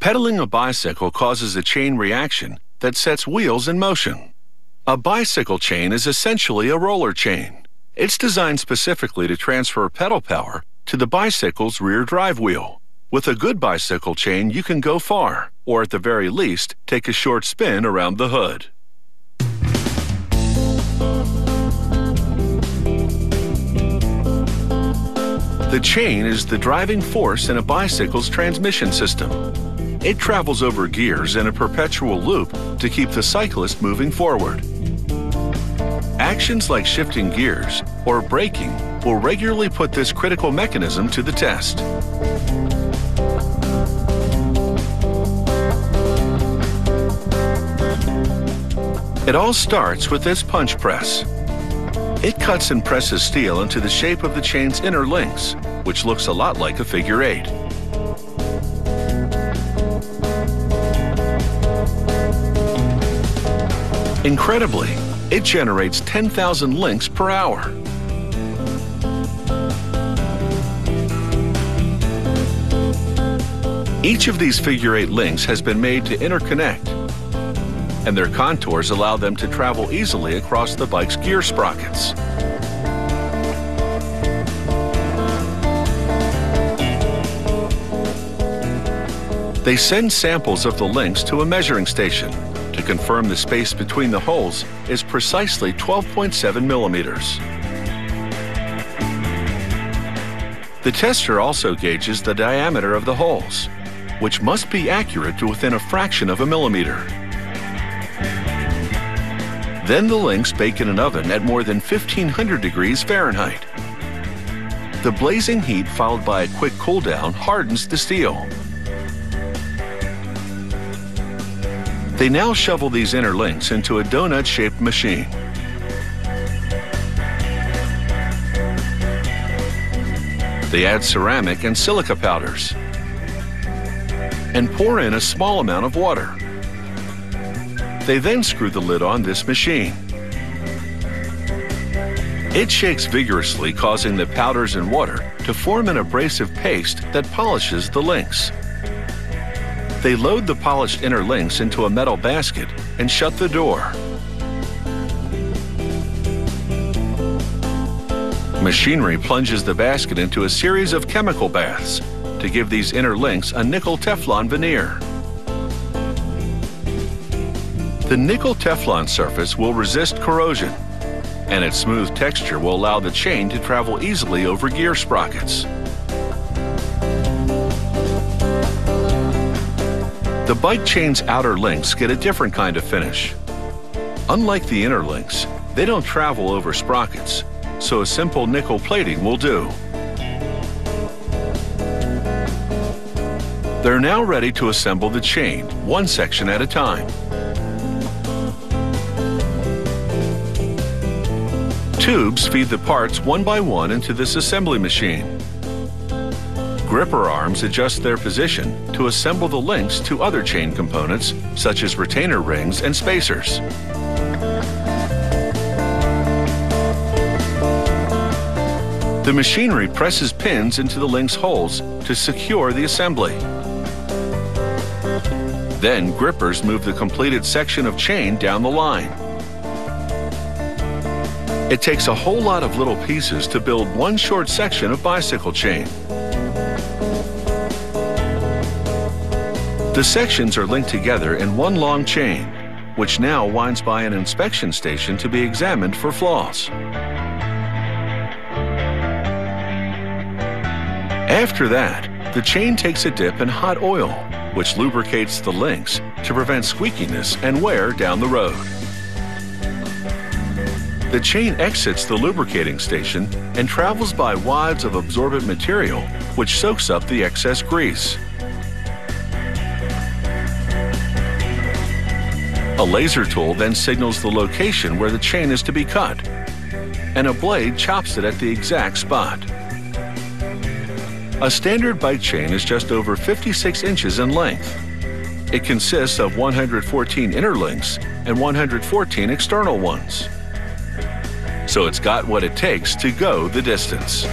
Pedaling a bicycle causes a chain reaction that sets wheels in motion. A bicycle chain is essentially a roller chain. It's designed specifically to transfer pedal power to the bicycle's rear drive wheel. With a good bicycle chain, you can go far, or at the very least, take a short spin around the hood. The chain is the driving force in a bicycle's transmission system. It travels over gears in a perpetual loop to keep the cyclist moving forward. Actions like shifting gears or braking will regularly put this critical mechanism to the test. It all starts with this punch press. It cuts and presses steel into the shape of the chain's inner links, which looks a lot like a figure eight. Incredibly, it generates 10,000 links per hour. Each of these figure eight links has been made to interconnect, and their contours allow them to travel easily across the bike's gear sprockets. They send samples of the links to a measuring station to confirm the space between the holes is precisely 12.7 millimeters. The tester also gauges the diameter of the holes, which must be accurate to within a fraction of a millimeter. Then the links bake in an oven at more than 1,500 degrees Fahrenheit. The blazing heat followed by a quick cool down hardens the steel. They now shovel these inner links into a donut-shaped machine. They add ceramic and silica powders and pour in a small amount of water. They then screw the lid on this machine. It shakes vigorously, causing the powders and water to form an abrasive paste that polishes the links. They load the polished inner links into a metal basket and shut the door. Machinery plunges the basket into a series of chemical baths to give these inner links a nickel Teflon veneer. The nickel Teflon surface will resist corrosion, and its smooth texture will allow the chain to travel easily over gear sprockets. The bike chain's outer links get a different kind of finish. Unlike the inner links, they don't travel over sprockets, so a simple nickel plating will do. They're now ready to assemble the chain, one section at a time. Tubes feed the parts one by one into this assembly machine. Gripper arms adjust their position to assemble the links to other chain components, such as retainer rings and spacers. The machinery presses pins into the links' holes to secure the assembly. Then grippers move the completed section of chain down the line. It takes a whole lot of little pieces to build one short section of bicycle chain. The sections are linked together in one long chain, which now winds by an inspection station to be examined for flaws. After that, the chain takes a dip in hot oil, which lubricates the links to prevent squeakiness and wear down the road. The chain exits the lubricating station and travels by wads of absorbent material, which soaks up the excess grease. A laser tool then signals the location where the chain is to be cut, and a blade chops it at the exact spot. A standard bike chain is just over 56 inches in length. It consists of 114 inner links and 114 external ones. So it's got what it takes to go the distance.